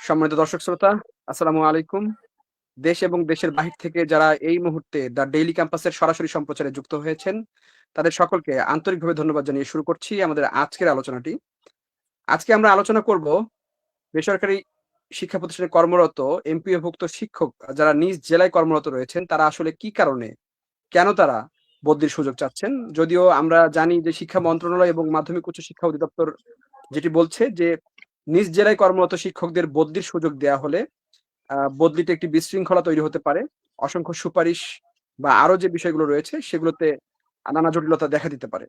সম্মানিত দর্শক শ্রোতা, আসসালামু আলাইকুম। দেশ এবং দেশের বাহির থেকে যারা এই মুহূর্তে দ্য ডেইলি ক্যাম্পাসের সরাসরি সম্প্রচারে যুক্ত হয়েছেন, তাদের সকলকে আন্তরিকভাবে ধন্যবাদ জানিয়ে শুরু করছি আমাদের আজকের আলোচনাটি। আজকে আমরা আলোচনা করব বেসরকারি শিক্ষা প্রতিষ্ঠানে কর্মরত এমপিওভুক্ত শিক্ষক যারা নিজ জেলায় কর্মরত রয়েছেন, তারা আসলে কি কারণে, কেন তারা বদলির সুযোগ চাচ্ছেন? যদিও আমরা জানি যে শিক্ষা মন্ত্রণালয় এবং মাধ্যমিক উচ্চ শিক্ষা অধিদপ্তর যেটি বলছে যে, নিজ জেলায় কর্মরত শিক্ষকদের বদলির সুযোগ দেয়া হলে বদলিতে একটি বিশৃঙ্খলা তৈরি হতে পারে। অসংখ্য সুপারিশ বা আরো যে বিষয়গুলো রয়েছে সেগুলোতে নানা জটিলতা দেখা দিতে পারে।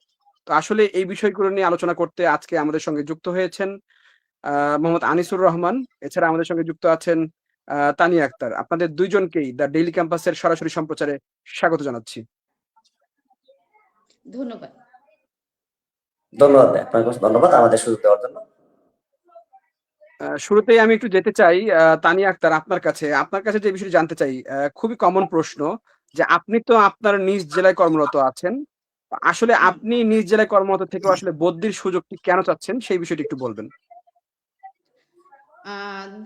তো আসলে এই বিষয়গুলো নিয়ে আলোচনা করতে আজকে আমাদের সঙ্গে যুক্ত হয়েছেন আ মোহাম্মদ আনিসুর রহমান। এছাড়া আমাদের সঙ্গে যুক্ত আছেন তানিয়া আক্তার। আপনাদের ২ জনকেই দ্য ডেইলি ক্যাম্পাসের সরাসরি সম্প্রচারে স্বাগত জানাচ্ছি। ধন্যবাদ। ধন্যবাদ ভাই, আপনাকে ধন্যবাদ আমাদের সুযোগ দেওয়ার জন্য। শুরুতেই আমি একটু যেতে চাই তানিয়া আক্তার আপনার কাছে। আপনার কাছে যে বিষয়টি জানতে চাই, খুবই কমন প্রশ্ন যে আপনি তো আপনার নিজ জেলায় কর্মরত আছেন। আসলে হুম। আপনি নিজ জেলায় কর্মরত থেকেও আসলে বদলির সুযোগটি কেন চাচ্ছেন সেই বিষয়টি একটু বলবেন।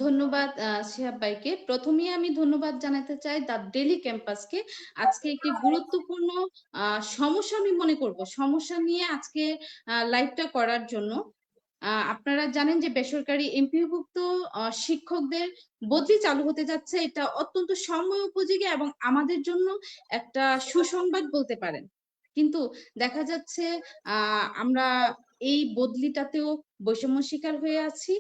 ধন্যবাদ শিহাব ভাইকে। প্রথমেই আমি ধন্যবাদ জানাতে চাই দ্য ডেইলি ক্যাম্পাসকে। আজকে একটি গুরুত্বপূর্ণ সমস্যা আমি মনে করব। সমস্যা নিয়ে আজকে লাইভটা করার জন্য। আপনারা জানেন যে বেসরকারি এমপিওভুক্ত শিক্ষকদের বদলি চালু হতে যাচ্ছে। এটা অত্যন্ত সময় উপযোগী এবং আমাদের জন্য একটা সুসংবাদ বলতে পারেন। কিন্তু দেখা যাচ্ছে আমরা এই বদলিটাতেও বৈষম্য শিকার হয়ে আছি।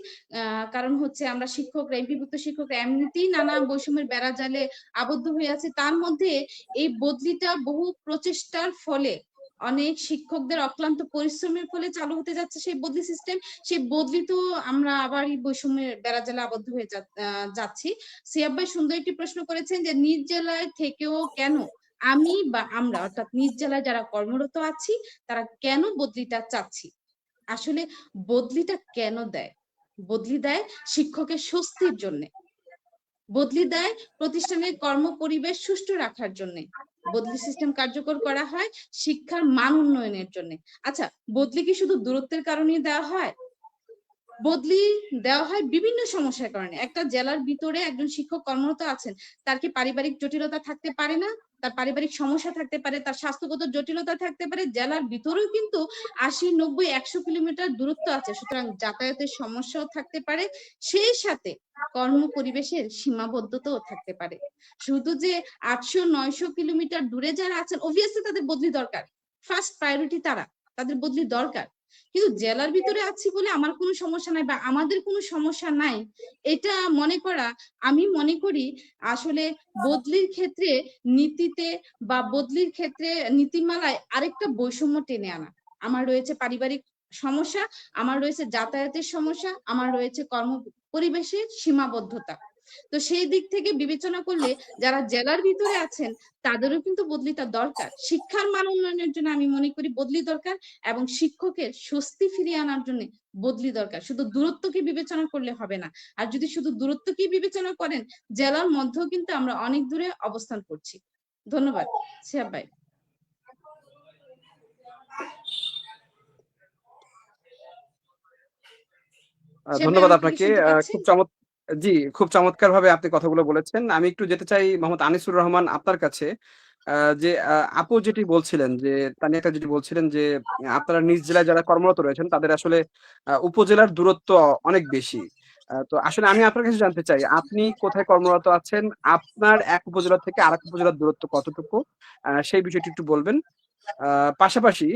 কারণ হচ্ছে আমরা শিক্ষকরা, এমপিভুক্ত শিক্ষকরা এমনিতেই নানা বৈষম্যের বেড়াজালে আবদ্ধ হয়ে আছে। তার মধ্যে এই বদলিটা বহু প্রচেষ্টার ফলে, অনেক শিক্ষকদের অক্লান্ত পরিশ্রমের ফলে চালু হতে যাচ্ছে সেই বদলি সিস্টেম। সেই বদলি তো আমরা আবার এই বৈষম্যের বেড়াজালে আবদ্ধ হয়ে যাচ্ছি। সিয়াব ভাই সুন্দর একটি প্রশ্ন করেছেন যে নিজ জেলায় থেকেও কেন আমি বা আমরা, অর্থাৎ নিজ জেলায় যারা কর্মরত আছি, তারা কেন বদলিটা চাচ্ছি। আসলে বদলিটা কেন দেয়? বদলি দেয় শিক্ষকের স্বস্তির জন্য। বদলি দেয় প্রতিষ্ঠানের কর্ম পরিবেশ সুষ্ঠু রাখার জন্য। বদলি সিস্টেম কার্যকর করা হয় শিক্ষার মান উন্নয়নের জন্য। আচ্ছা, বদলি কি শুধু দূরত্বের কারণে দেওয়া হয়? বদলি দেওয়া হয় বিভিন্ন সমস্যার কারণে। একটা জেলার ভিতরে একজন শিক্ষক কর্মরত আছেন, তার কি পারিবারিক জটিলতা থাকতে পারে না? তার পারিবারিক সমস্যা থাকতে পারে, তার স্বাস্থ্যগত জটিলতা থাকতে পারে। জেলার ভিতরেও কিন্তু ৮০, ৯০, ১০০ কিলোমিটার দূরত্ব আছে, সুতরাং যাতায়াতের সমস্যাও থাকতে পারে। সেই সাথে কর্ম পরিবেশের সীমাবদ্ধতাও থাকতে পারে। শুধু যে ৮০০, ৯০০ কিলোমিটার দূরে যারা আছেন, অবভিয়াসলি তাদের বদলি দরকার। ফার্স্ট প্রায়োরিটি তারা, তাদের বদলি দরকার। কিন্তু জেলার ভিতরে আছি বলে আমার কোনো সমস্যা নাই বা আমাদের কোনো সমস্যা নাই, এটা মনে করা, আমি মনে করি আসলে বদলির ক্ষেত্রে নীতিতে বা বদলির ক্ষেত্রে নীতিমালায় আরেকটা বৈষম্য টেনে আনা। আমার রয়েছে পারিবারিক সমস্যা, আমার রয়েছে যাতায়াতের সমস্যা, আমার রয়েছে কর্ম পরিবেশের সীমাবদ্ধতা। তো সেই দিক থেকে বিবেচনা করলে যারা জেলার ভিতরে আছেন তাদেরও কিন্তু বদলিটা দরকার। শিক্ষার মান উন্নয়নের জন্য আমি মনে করি বদলি দরকার, এবং শিক্ষকের স্বস্তি ফিরিয়ে আনার জন্য বদলি দরকার। শুধু দূরত্বকে বিবেচনা করলে হবে না। আর যদি শুধু দূরত্বকে বিবেচনা করেন, জেলার মধ্যেও কিন্তু আমরা অনেক দূরে অবস্থান করছি। ধন্যবাদ শিহাব ভাই। শিহাব ভাই, ধন্যবাদ আমাকে কি আপনাকে। শুনতে পাচ্ছেন? খুব চমৎকারভাবে আপনি কথাগুলো বলেছেন। আমি একটু যেতে চাই মোহাম্মদ আনিসুর রহমান আপনার কাছে। যে আপু যেটি বলছিলেন যে তানিয়া আক্তার যেটি বলছিলেন যে আপনারা নিজ জেলায় যারা কর্মরত রয়েছেন তাদের আসলে উপজেলার দূরত্ব অনেক বেশি। তো আসলে আমি আপনার কাছে জানতে চাই আপনি কোথায় কর্মরত আছেন? আপনার এক উপজেলা থেকে আরেক উপজেলার দূরত্ব কতটুকু? সেই বিষয়টি একটু বলবেন। পাশাপাশি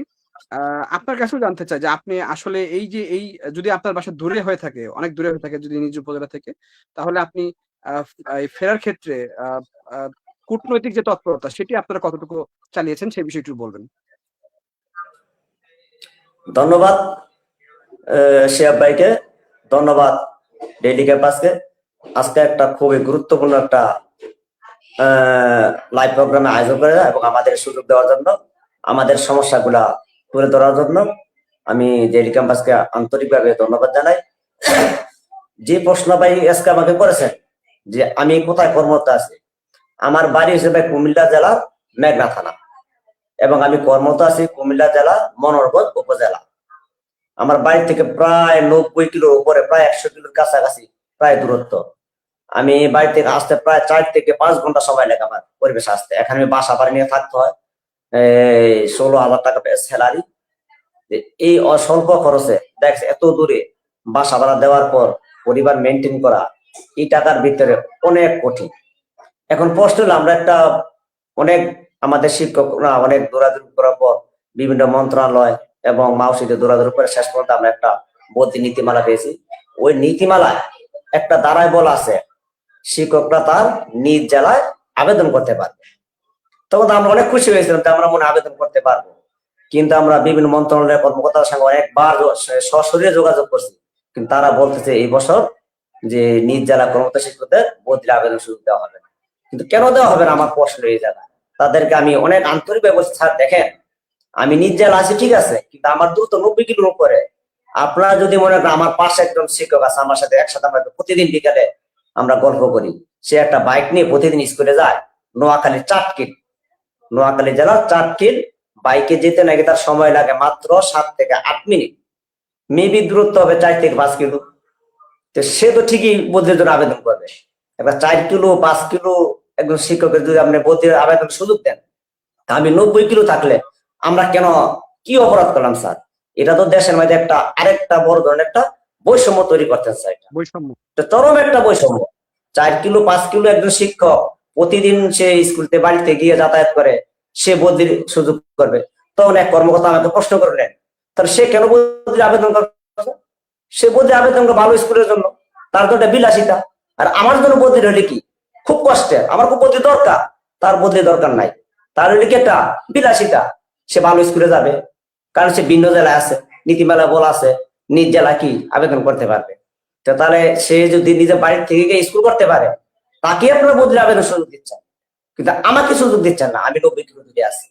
আ আপনার কাছেও জানতে চাই যে আপনি আসলে এই যদি আপনার বাসা দূরে হয়ে থাকে, অনেক দূরে হয়ে থাকে যদি নিজ উপজেলা থেকে, তাহলে আপনি আ এই ফেরার ক্ষেত্রে আ আ কূটনৈতিক যে তৎপরতা সেটি আপনারা কতটুকু চালিয়েছেন সেই বিষয়টি একটু বলবেন। ধন্যবাদ শিহাব ভাইকে, ধন্যবাদ ডেইলি ক্যাম্পাসকে। আজকে একটা খুবই গুরুত্বপূর্ণ একটা লাইভ প্রোগ্রামে আয়োজন করে এবং আমাদের সুযোগ দেওয়ার জন্য, আমাদের সমস্যাগুলা তুলে ধরার জন্য আমি ডেইলি ক্যাম্পাসকে আন্তরিকভাবে ধন্যবাদ জানাই। যে প্রশ্ন ভাই আজকে আমাকে করেছেন যে আমি কোথায় কর্মরত আছি, আমার বাড়ি হিসেবে কুমিল্লা জেলা মেঘনা থানা এবং আমি কর্মরত আছি কুমিল্লা জেলা মনোহরগঞ্জ উপজেলা। আমার বাড়ি থেকে প্রায় ৯০ কিলোর উপরে, প্রায় ১০০ কিলোর কাছাকাছি প্রায় দূরত্ব। আমি বাড়ি থেকে আসতে প্রায় 4 থেকে 5 ঘন্টা সময় লাগে আমার পরিবেশে আসতে। এখানে আমি বাসা ভাড়া নিয়ে থাকতে হয়, 16,000 টাকা স্যালারি। এই অস্বল্প খরচে দেখ এত দূরে বাসা ভাড়া দেওয়ার পর পরিবার মেনটেন করা এই টাকার ভিতরে অনেক কঠিন। এখন প্রশ্ন হলো, আমরা একটা অনেক আমাদের শিক্ষকরা অনেক দৌড়াদৌড়ি করার পর বিভিন্ন মন্ত্রণালয় এবং মাউসিতে দৌড়াদৌড়ি করে শেষ পর্যন্ত আমরা একটা বদলি নীতিমালা পেয়েছি। ওই নীতিমালায় একটা দাঁড়ায় বলা আছে শিক্ষকরা তার নিজ জেলায় আবেদন করতে পারবে। তখন আমরা অনেক খুশি হয়েছিলাম যে আমরা মনে হয় আবেদন করতে পারবো। কিন্তু আমরা বিভিন্ন মন্ত্রণালয়ের কর্মকর্তার সঙ্গে অনেকবার সশরীরে যোগাযোগ করছি, কিন্তু তারা বলতেছে এই বছর যে নিজ জেলা কর্মকর্তা শিক্ষকদের বদলি আবেদন সুযোগ দেওয়া হবে না। কিন্তু কেন দেওয়া হবে না আমার প্রশ্ন এই জায়গা। তাদেরকে আমি অনেক আন্তরিক ব্যবস্থা, স্যার দেখেন আমি নিজ জেলা আছি ঠিক আছে, কিন্তু আমার দূর তো 90 কিলোর উপরে। আপনারা যদি মনে করেন আমার পাশে একজন শিক্ষক আছে, আমার সাথে একসাথে আমরা প্রতিদিন বিকালে আমরা গল্প করি, সে একটা বাইক নিয়ে প্রতিদিন স্কুলে যায় নোয়াখালী চাটকিল, নোয়াখালী জেলার চাটকিল। বাইকে যেতে নাকি তার সময় লাগে মাত্র 7 থেকে 8 মিনিট, মেবি দূরত্ব হবে 4 থেকে 5 কিলো। তো সে তো ঠিকই বদলির জন্য আবেদন করবে। এবার 4 কিলো 5 কিলো একজন শিক্ষকের যদি আপনি বদলির আবেদন সুযোগ দেন, আমি 90 কিলো থাকলে আমরা কেন কি অপরাধ করলাম স্যার? এটা তো দেশের মধ্যে একটা আরেকটা বড় ধরনের একটা বৈষম্য তৈরি করতেন স্যার। বৈষম্য। এটা চরম একটা বৈষম্য। 4 কিলো 5 কিলো একজন শিক্ষক প্রতিদিন সে স্কুলতে বাড়িতে গিয়ে যাতায়াত করে, সে বদলির সুযোগ করবে। তখন এক কর্মকর্তা আমাকে প্রশ্ন করলেন, তাহলে সে কেন বদলির আবেদন করবে? সে বদলির আবেদন করে ভালো স্কুলের জন্য, তার তো একটা বিলাসিতা। আর আমার জন্য বদলি হলে কি খুব কষ্টের, আমার খুব বদলি দরকার, তার বদলি দরকার নাই। তার হলে কি একটা বিলাসিতা, সে ভালো স্কুলে যাবে, কারণ সে ভিন্ন জেলায় আছে, নীতিমালা বলা আছে নিজ জেলা কি আবেদন করতে পারবে। তো তাহলে সে যদি নিজের বাড়ির থেকে গিয়ে স্কুল করতে পারে, তাকে আপনারা বদলি আবেদন সুযোগ দিচ্ছেন, কিন্তু আমাকে সুযোগ দিচ্ছেন না। আমি 90 কিলো দূরে আছি,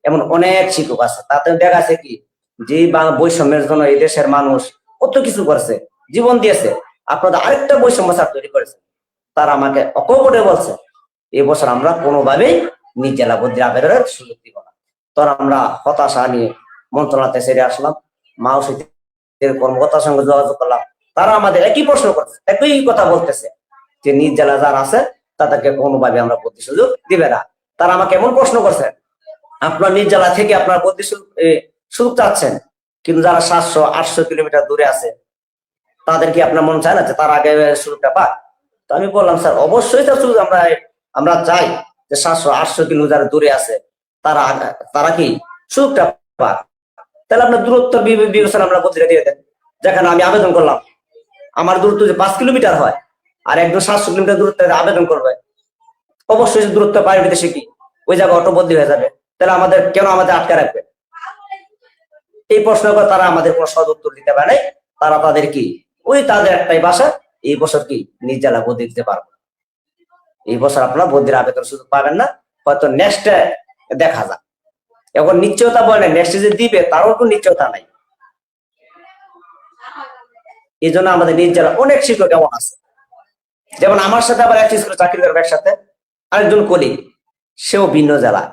এমন অনেক শিক্ষক আছে। তাতে দেখা আছে কি যে বৈষম্যের জন্য এই দেশের মানুষ কত কিছু করেছে, জীবন দিয়েছে। আপনাদের আরেকটা বৈষম্য স্যার তৈরি করেছে। তারা আমাকে অকপটে বলছে এবছর আমরা কোনোভাবেই নিজ জেলা বদলি আবেদনের সুযোগ দিব না। তখন আমরা হতাশা নিয়ে মন্ত্রণালয়তে ছেড়ে আসলাম, মাউসিদের কর্মকর্তার সঙ্গে যোগাযোগ করলাম। তারা আমাদের একই প্রশ্ন করছে, একই কথা বলতেছে যে নিজ জেলা যারা আছে তাদেরকে কোনোভাবে আমরা বদলি সুযোগ দিবে না। তারা আমাকে এমন প্রশ্ন করছে, আপনার নিজ জেলা থেকে আপনার বদলি সুযোগ চাচ্ছেন, কিন্তু যারা 700-800 কিলোমিটার দূরে আছে তাদের কি আপনার মন চায় না যে তার আগে সুযোগটা পাক? তো আমি বললাম স্যার অবশ্যই তার সুযোগ আমরা চাই যে 700-800 কিলো যারা দূরে আছে তারা তারা কি সুযোগটা পাক। তাহলে আপনার দূরত্ব বিবেচনা আমরা বদলে দিয়ে দেন। যেখানে আমি আবেদন করলাম আমার দূরত্ব যে 5 কিলোমিটার হয়, আর একদম 700 কিলোমিটার দূরত্বে আবেদন করবে, অবশ্যই দূরত্ব পায়ের বিদেশে কি ওই জায়গায় অটো বদলি হয়ে যাবে। তাহলে আমাদের কেন আমাদের আটকে রাখবে? এই প্রশ্ন করে তারা আমাদের কোনো সদ উত্তর দিতে পারে নাই। তারা তাদের কি ওই তাদের একটাই বাসা, এই বছর কি নিজ জেলা বদলি দিতে পারবো, এই বছর আপনারা বদলির আবেদন সুযোগ পাবেন না, হয়তো নেক্সটে দেখা যাক। এখন নিশ্চয়তা বলে নেক্সটে যে দিবে তারও কোনো নিশ্চয়তা নাই। এই জন্য আমাদের নিজ জেলা অনেক শিক্ষক এমন আছে, যেমন আমার সাথে আবার এক স্কুলে চাকরি করবে একসাথে আরেকজন কলিগ, সেও ভিন্ন জেলা,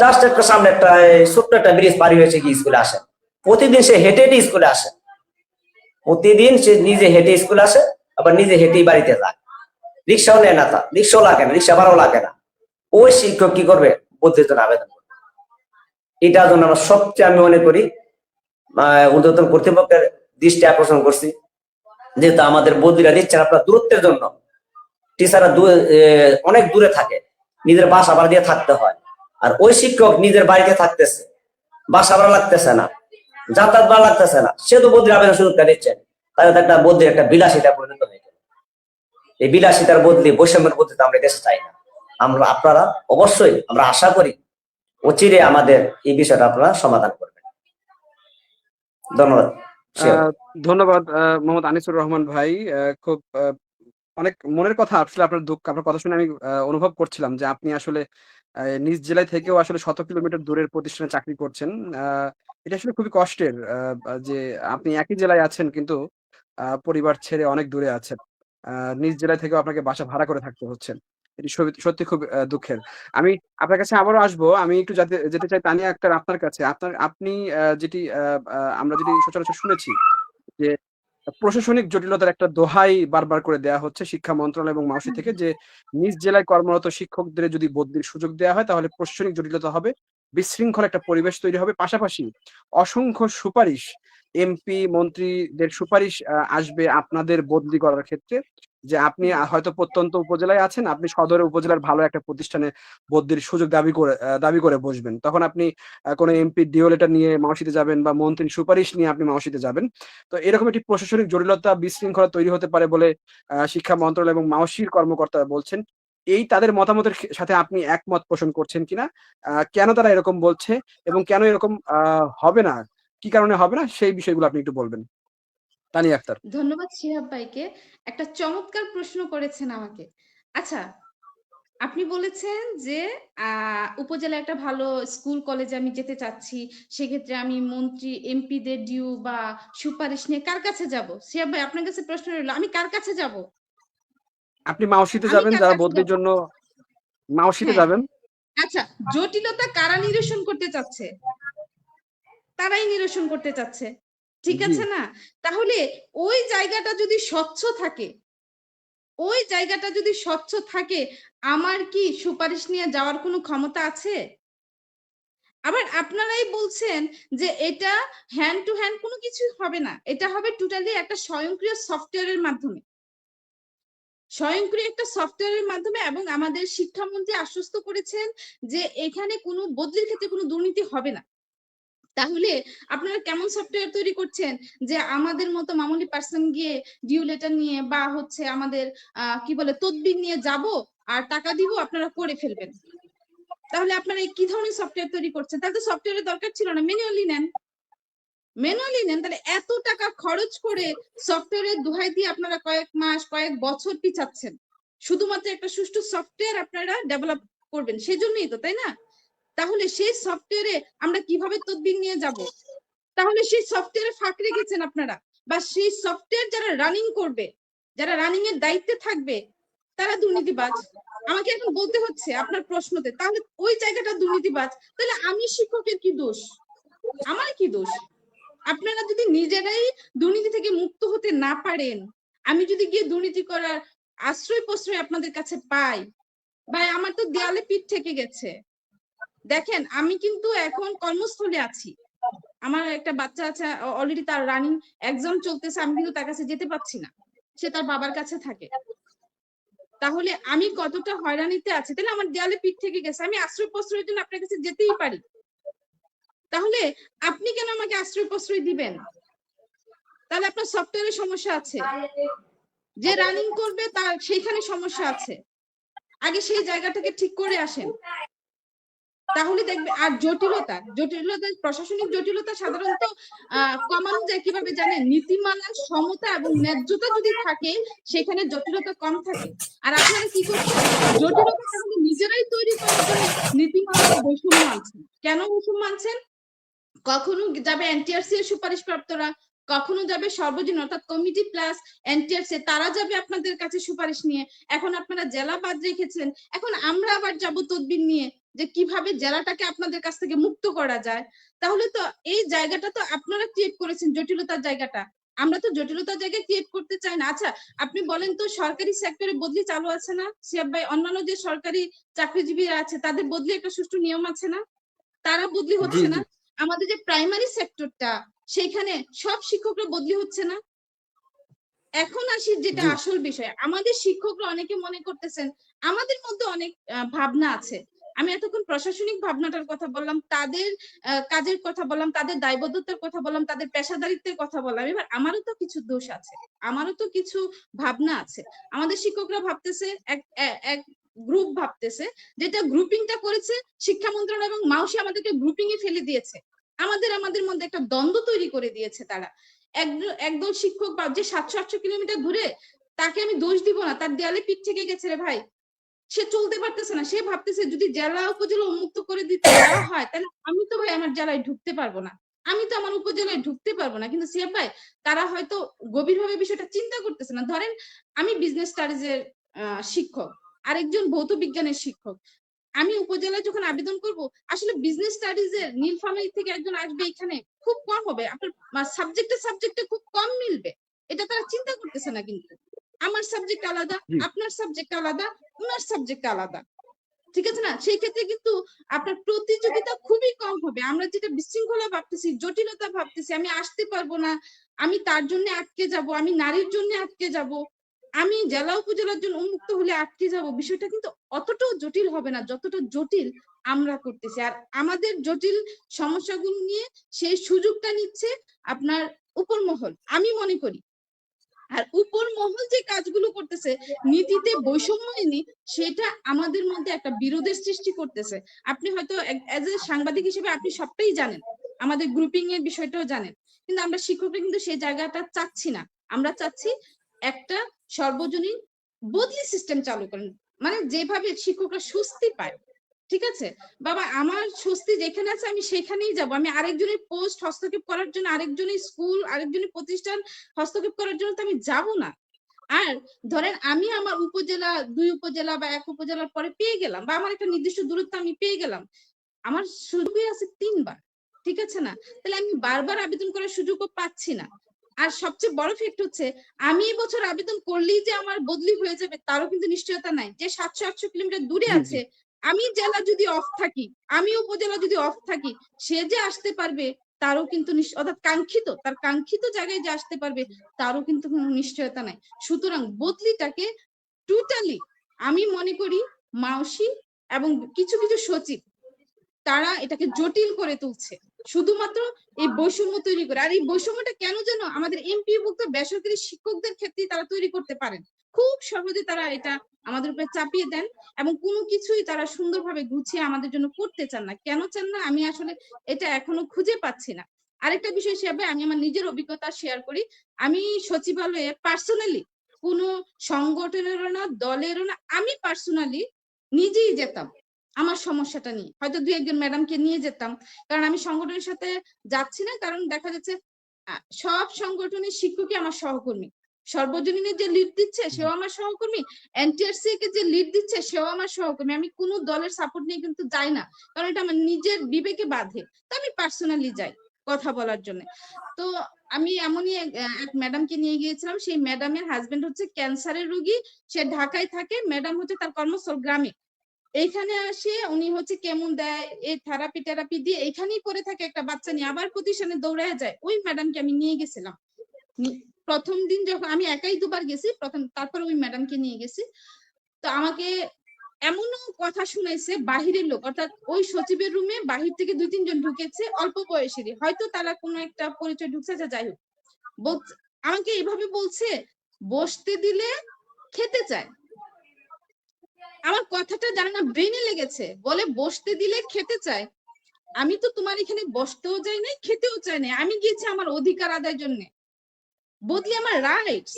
জাস্ট একটা সামনে একটা ছোট্ট একটা ব্রিজ পারি হয়েছে কি স্কুলে আসে। প্রতিদিন সে হেঁটে হেঁটে স্কুলে আসে, প্রতিদিন সে নিজে হেঁটে স্কুলে আসে, আবার নিজে হেঁটেই বাড়িতে যায়। রিক্সাও নেয় না, তার রিক্সাও লাগে না, রিক্সা ভাড়াও লাগে না। ওই শিক্ষক কি করবে? বদলির জন্য আবেদন করবে। এটার জন্য আমরা সবচেয়ে আমি মনে করি ঊর্ধ্বতন কর্তৃপক্ষের দৃষ্টি আকর্ষণ করছি, যেহেতু আমাদের বদলিরা দিচ্ছেন আপনার দূরত্বের জন্য। টিচাররা অনেক দূরে থাকে, নিজের বাসা ভাড়া দিয়ে থাকতে হয়, আর ওই শিক্ষক নিজের বাড়িতে থাকতেছে, বাসা ভাড়া লাগতেছে না, যাতায়াত ভাড়া লাগতেছে না, সে তো বদলির আবেদন সুযোগটা দিচ্ছেন। তাহলে একটা বদলির একটা বিলাসিতা পরিণত হয়ে গেল। এই বিলাসিতার বদলি, বৈষম্যের বদলি তো আমরা দেশে চাই না। আপনারা অবশ্যই আমরা আশা করি অচিরে আমাদের এই বিষয়টা আপনারা সমাধান করবেন। ধন্যবাদ। ধন্যবাদ মোহাম্মদ আনিসুর রহমান ভাই। খুব অনেক মনের কথা আসলে আপনার দুঃখ, আপনার কথা শুনে আমি অনুভব করছিলাম যে আপনি আসলে নিজ জেলায় থেকেও আসলে শত কিলোমিটার দূরের প্রতিষ্ঠানে চাকরি করছেন। এটা আসলে খুবই কষ্টের যে আপনি একই জেলায় আছেন কিন্তু পরিবার ছেড়ে অনেক দূরে আছেন। নিজ জেলায় থেকেও আপনাকে বাসা ভাড়া করে থাকতে হচ্ছে। এটি সত্যি খুব দুঃখের। আমি আপনার কাছে আবারও আসবো। আমি একটু যেতে চাই তানিয়া আক্তার আপনার কাছে। আপনি যেটি আমরা যেটি সচরাচর শুনেছি যে প্রশাসনিক জটিলতার একটা দোহাই বারবার করে দেয়া হচ্ছে শিক্ষা মন্ত্রণালয় এবং মাউসি থেকে যে, নিজ জেলায় কর্মরত শিক্ষকদের যদি বদলির সুযোগ দেয়া হয় তাহলে প্রশাসনিক জটিলতা হবে, বিশৃঙ্খল একটা পরিবেশ তৈরি হবে। পাশাপাশি অসংখ্য সুপারিশ, এমপি, মন্ত্রীদের সুপারিশ আসবে আপনাদের বদলি করার ক্ষেত্রে। যে আপনি হয়তো প্রত্যন্ত উপজেলায় আছেন, আপনি সদর উপজেলার ভালো একটা প্রতিষ্ঠানে বদলির সুযোগ দাবি করে বসবেন। তখন আপনি কোনো এমপির ডিও লেটার নিয়ে মাউসিতে যাবেন বা মন্ত্রীর সুপারিশ নিয়ে আপনি মাউসিতে যাবেন। তো এরকম একটি প্রশাসনিক জটিলতা, বিশৃঙ্খলা তৈরি হতে পারে বলে শিক্ষা মন্ত্রণালয় এবং মাউসির কর্মকর্তারা বলছেন। এই তাদের মতামতের সাথে আপনি একমত পোষণ করছেন কিনা? কেন তারা এরকম বলছে এবং কেন এরকম হবে না? কি কারণে হবে না? সেই বিষয়গুলো আপনি একটু বলবেন। তানিয়া আক্তার। ধন্যবাদ শিহাব ভাইকে। একটা চমৎকার প্রশ্ন করেছেন আমাকে। আচ্ছা, আপনি বলেছেন যে উপজেলায় একটা ভালো স্কুল কলেজে আমি যেতে চাচ্ছি। সেক্ষেত্রে আমি মন্ত্রী, এমপিদের ডিউ বা সুপারিশ নিয়ে কার কাছে যাব? শিহাব ভাই, আপনার কাছে প্রশ্ন রইল, আমি কার কাছে যাব? আপনি মাউসিতে আমি যাবেন কার যারা কাছে বদলির যাব? জন্য মাউসিতে হ্যাঁ, যাবেন। আচ্ছা, জটিলতা কারা নিরসন করতে চাচ্ছে? তারাই নিরসন করতে চাচ্ছে। ঠিক জি। আছে না? তাহলে ওই জায়গাটা যদি স্বচ্ছ থাকে, ওই জায়গাটা যদি স্বচ্ছ থাকে, আমার কি সুপারিশ নিয়ে যাওয়ার কোনো ক্ষমতা আছে? আবার আপনারাই বলছেন যে এটা হ্যান্ড টু হ্যান্ড কোনো কিছু হবে না। এটা হবে টোটালি একটা স্বয়ংক্রিয় সফটওয়্যারের মাধ্যমে। স্বয়ংক্রিয় একটা সফটওয়্যারের মাধ্যমে, এবং আমাদের শিক্ষামন্ত্রী আশ্বস্ত করেছেন যে এখানে কোনো বদলির ক্ষেত্রে কোনো দুর্নীতি হবে না। তাহলে আপনারা কেমন সফটওয়্যার তৈরি করছেন যে আমাদের মতো মামুলি পার্সন গিয়ে ডিউ লেটার নিয়ে বা হচ্ছে আমাদের কি বলে তদবির নিয়ে যাব আর টাকা দিব, আপনারা করে ফেলবেন? তাহলে আপনারা কি ধরনের সফটওয়্যার তৈরি করছেন? তাহলে তো সফটওয়্যারের দরকার ছিল না, ম্যানুয়ালি নেন। ম্যানুয়ালি নেন, তাহলে এত টাকা খরচ করে সফটওয়্যারের দোহাই দিয়ে আপনারা কয়েক মাস, কয়েক বছর পিছাচ্ছেন শুধুমাত্র একটা সুষ্ঠু সফটওয়্যার আপনারা ডেভেলপ করবেন, সেজন্যই তো, তাই না? তাহলে সেই সফটওয়্যারে আমরা কিভাবে তদবির নিয়ে যাব? তাহলে সেই সফটওয়্যারে ফাঁক রেখেছেন আপনারা, বা সেই সফটওয়্যার যারা রানিং করবে, যারা রানিং এর দায়িত্বে থাকবে, তারা দুর্নীতিবাজ। আমাকে এখন বলতে হচ্ছে আপনার প্রশ্নতে, তাহলে ওই জায়গাটা দুর্নীতিবাজ, তাহলে আমি শিক্ষকের কি দোষ? আমার কি দোষ? আপনারা যদি নিজেরাই দুর্নীতি থেকে মুক্ত হতে না পারেন, আমি যদি গিয়ে দুর্নীতি করার আশ্রয় প্রশ্রয় আপনাদের কাছে পাই, ভাই আমার তো দেয়ালে পিঠ থেকে গেছে। দেখেন, আমি কিন্তু এখন কর্মস্থলে আছি, আমার একটা বাচ্চা আছে, অলরেডি তার রানিং এক্সাম চলতেছে, আমি কিন্তু তার কাছে যেতে পারছি না, সে তার বাবার কাছে থাকে। তাহলে আমি কতটা হয়রানিতে আছি, তাহলে আমার দেয়ালে পিঠ থেকে গেছে, আমি আশ্রয় প্রশ্রয়ের জন্য আপনার কাছে যেতেই পারি। তাহলে আপনি কেন আমাকে আশ্রয় প্রশ্রয় দিবেন? তাহলে আপনার সফটওয়্যারের সমস্যা আছে, যে রানিং করবে তার সেইখানে সমস্যা আছে। আগে সেই জায়গাটাকে ঠিক করে আসেন, তাহলে দেখবে। আর জটিলতা, প্রশাসনিক জটিলতা সাধারণত কমানো যায় কিভাবে জানেন? নীতিমালার সমতা এবং ন্যায্যতা যদি থাকে, সেখানে জটিলতা কম থাকে। আর আপনারা কি করছেন? জটিলতা তাহলে নিজেরাই তৈরি করার জন্য নীতিমালার বৈষম্য আনছেন। কেন বৈষম্য আনছেন? কখনো যাবে এনটিআরসি এর সুপারিশপ্রাপ্তরা, কখনো যাবে সর্বজনীন অর্থাৎ কমিটি প্লাস এনটিআরসি, তারা যাবে আপনাদের কাছে সুপারিশ নিয়ে। এখন আপনারা জেলা বাদ রেখেছেন, এখন আমরা আবার যাব তদবির নিয়ে যে কিভাবে জেলাটাকে আপনাদের কাছ থেকে মুক্ত করা যায়। তাহলে তো এই জায়গাটা তো আপনারা ক্রিয়েট করেছেন, জটিলতার জায়গাটা। আমরা তো জটিলতার জায়গা ক্রিয়েট করতে চাই না। আচ্ছা, আপনি বলেন তো, সরকারি সেক্টরে বদলি চালু আছে না শিয়াব ভাই? অন্যান্য যে সরকারি চাকরিজীবীরা আছে তাদের বদলি একটা সুষ্ঠু নিয়ম আছে না? তারা বদলি জি, হচ্ছে জি। না? আমাদের যে প্রাইমারি সেক্টরটা, সেখানে সব শিক্ষকরা বদলি হচ্ছে না? এখন আসি যেটা জি। আসল বিষয়, আমাদের শিক্ষকরা অনেকে মনে করতেছেন, আমাদের মধ্যে অনেক ভাবনা আছে। আমি এতক্ষণ প্রশাসনিক ভাবনাটার কথা বললাম, তাদের কাজের কথা বললাম, তাদের দায়বদ্ধতার কথা বললাম, তাদের পেশাদারিত্বের কথা বললাম। এবার আমারও তো কিছু দোষ আছে, আমারও তো কিছু ভাবনা আছে। আমাদের শিক্ষকরা ভাবতেছে এক গ্রুপ ভাবতেছে, যেটা গ্রুপিংটা করেছে শিক্ষা মন্ত্রণালয় এবং মাউসি আমাদেরকে গ্রুপিং এ ফেলে দিয়েছে। আমাদের মধ্যে একটা দ্বন্দ্ব তৈরি করে দিয়েছে তারা। একদল শিক্ষক বা যে 700-800 কিলোমিটার দূরে, তাকে আমি দোষ দিব না, তার দেয়ালে পিঠ থেকে গেছে রে ভাই, সে চলতে পারতেছে না, সে ভাবতেছে যদি জেলা উপজেলা উন্মুক্ত করে দিতে দেওয়া হয়, তাহলে আমি তো ভাই আমার জেলায় ঢুকতে পারবো না, আমি তো আমার উপজেলায় ঢুকতে পারবো না। কিন্তু সিয়াব ভাই, তারা হয়তো গভীরভাবে বিষয়টা চিন্তা করতেছে না। ধরেন আমি বিজনেস স্টাডিজের শিক্ষক, আরেকজন ভৌত বিজ্ঞানের শিক্ষক, আমি উপজেলায় যখন আবেদন করব, আসলে বিজনেস স্টাডিজ এর নীলফামারী থেকে একজন আসবে, এখানে খুব কম হবে, আপনার সাবজেক্টে খুব কম মিলবে। এটা তারা চিন্তা করতেছে না। কিন্তু আমার সাবজেক্ট আলাদা, জি। আপনার সাবজেক্ট আলাদা, উনার সাবজেক্ট আলাদা, ঠিক আছে না? সেই ক্ষেত্রে কিন্তু আপনার প্রতিযোগিতা খুবই কম হবে। আমরা যেটা বিশৃঙ্খলা ভাবতেছি, জটিলতা ভাবতেছি, আমি আসতে পারবো না, আমি তার জন্য আটকে যাব, আমি নারীর জন্য আটকে যাব, আমি জেলা উপজেলার জন্য উন্মুক্ত হলে আটকে যাব, বিষয়টা কিন্তু অতটাও জটিল হবে না যতটা জটিল আমরা করতেছি। আর আমাদের জটিল সমস্যাগুলো নিয়ে সেই সুযোগটা নিচ্ছে আপনার উপর মহল, আমি মনে করি। আর উপর মহল যে কাজগুলো করতেছে, নীতিতে বৈষম্য এনে, সেটা আমাদের মধ্যে একটা বিরোধের সৃষ্টি করতেছে। আপনি হয়তো এজ এ সাংবাদিক হিসেবে আপনি সবটাই জানেন, আমাদের গ্রুপিং এর বিষয়টাও জানেন, কিন্তু আমরা শিক্ষকরা কিন্তু সেই জায়গাটা চাচ্ছি না। আমরা চাচ্ছি একটা সর্বজনীন বদলি সিস্টেম চালু করেন, মানে যেভাবে শিক্ষকরা স্বস্তি পায়। ঠিক আছে বাবা, আমার স্বস্তি যেখানে আছে আমি সেখানেই যাব। আমি আরেকজনের পোস্ট হস্তক্ষেপ করার জন্য, আরেকজনের স্কুল, আরেকজনের প্রতিষ্ঠান হস্তক্ষেপ করার জন্য তো আমি যাব না। আর ধরেন আমি আমার উপজেলা, 2 উপজেলা বা 1 উপজেলার পরে পেয়ে গেলাম, বা আমার একটা নির্দিষ্ট দূরত্ব আমি পেয়ে গেলাম, আমার সুযোগই আছে 3 বার, ঠিক আছে না? তাহলে আমি বারবার আবেদন করার সুযোগও পাচ্ছি না। আর সবচেয়ে বড় ফ্যাক্ট হচ্ছে, আমি এই বছর আবেদন করলেই যে আমার বদলি হয়ে যাবে তারও কিন্তু নিশ্চয়তা নাই। যে 700-800 কিলোমিটার দূরে জি, জি। আছে, আমি জেলা যদি অফ থাকি, আমি উপজেলা যদি অফ থাকি, সে যে আসতে পারবে তারও কিন্তু অর্থাৎ তার কাঙ্ক্ষিত জায়গায় যে আসতে পারবে তারও কিন্তু কোনো নিশ্চয়তা নাই। সুতরাং বদলিটাকে টোটালি আমি মনে করি মাওসি এবং কিছু কিছু সচিব, তারা এটাকে জটিল করে তুলছে শুধুমাত্র এই বৈষম্য তৈরি করে। আর এই বৈষম্যটা কেন যেন আমাদের এমপিভুক্ত বেসরকারি শিক্ষকদের ক্ষেত্রে তারা তৈরি করতে পারেন, খুব সহজে তারা এটা আমাদের উপরে চাপিয়ে দেন, এবং কোনো কিছুই তারা সুন্দরভাবে গুছিয়ে আমাদের জন্য করতে চান না। কেন চান না আমি আসলে এটা এখনো খুঁজে পাচ্ছি না। আরেকটা বিষয় হিসেবে আমি আমার নিজের অভিজ্ঞতা শেয়ার করি। আমি সচিবালয়ে পার্সোনালি কোনো সংগঠনেরও না, দলেরও না, আমি পার্সোনালি নিজেই যেতাম আমার সমস্যাটা নিয়ে। হয়তো 2-1 জন ম্যাডামকে নিয়ে যেতাম, কারণ আমি সংগঠনের সাথে যাচ্ছি না, কারণ দেখা যাচ্ছে সব সংগঠনের শিক্ষকই আমার সহকর্মী। সর্বজনীনের যে লিড দিচ্ছে সেও আমার সহকর্মী, এনটিআরসি কে যে লিড দিচ্ছে সেও আমার সহকর্মী। আমি কোনো দলের সাপোর্ট নিয়ে কিন্তু যাই না, কারণ এটা আমার নিজের বিবেকে বাধে। তো আমি পার্সোনালি যাই কথা বলার জন্য। তো আমি এমনই এক ম্যাডামকে নিয়ে গিয়েছিলাম। সেই ম্যাডামের হাজবেন্ড হচ্ছে ক্যান্সারের রোগী, সে ঢাকায় থাকে, ম্যাডাম হচ্ছে তার কর্মস্থল গ্রামে। এইখানে আসে উনি হচ্ছে কেমন দেয়, এই থেরাপি টেরাপি দিয়ে এইখানেই পড়ে থাকে একটা বাচ্চা নিয়ে, আবার প্রতিষ্ঠানে দৌড়ায় যায়। ওই ম্যাডামকে আমি নিয়ে গেছিলাম। প্রথম দিন যখন আমি একাই 2 বার গেছি, তারপর ওই ম্যাডামকে নিয়ে গেছি। তো আমাকে এমনও কথা শুনাইছে বাহিরের লোক, অর্থাৎ ওই সচিবের রুমে বাহির থেকে 2-3 জন ঢুকেছে, অল্প বয়সেরই, হয়তো তারা কোনো একটা পরিচয় ঢুকছে, যাই হোক, আমাকে এইভাবে বলছে, বসতে দিলে খেতে চায়। আমার কথাটা জানা না ব্রেনে লেগেছে, বলে বসতে দিলে খেতে চায়। আমি তো তোমার এখানে বসতেও যাই নাই, খেতেও চাই নাই, আমি গিয়েছি আমার অধিকার আদায়ের জন্য, বদলি আমার রাইটস,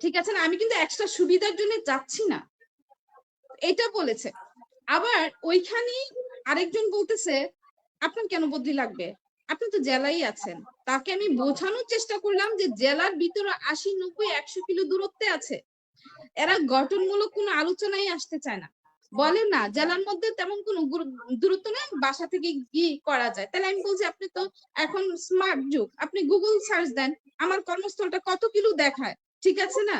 ঠিক আছে না? আমি কিন্তু এক্সট্রা সুবিধার জন্য যাচ্ছি না, এটা বলেছে। আবার ওইখানেই আরেকজন বলতেছে, আপনার কেন বদলি লাগবে, আপনি তো জেলায় আছেন। তাকে আমি বোঝানোর চেষ্টা করলাম যে জেলার ভিতরে 80-90-100 কিলো দূরত্বে আছে, এরা গঠনমূলক কোনো আলোচনায় আসতে চায় না, বলে না জেলার মধ্যে তেমন কোনো দূরত্ব নেই, বাসা থেকে কি করা যায়। তাহলে আমি বলছি, আপনি তো এখন স্মার্ট যুগ, আপনি গুগল সার্চ দেন, আমার কর্মস্থলটা কত কিলো দেখায়, ঠিক আছে না?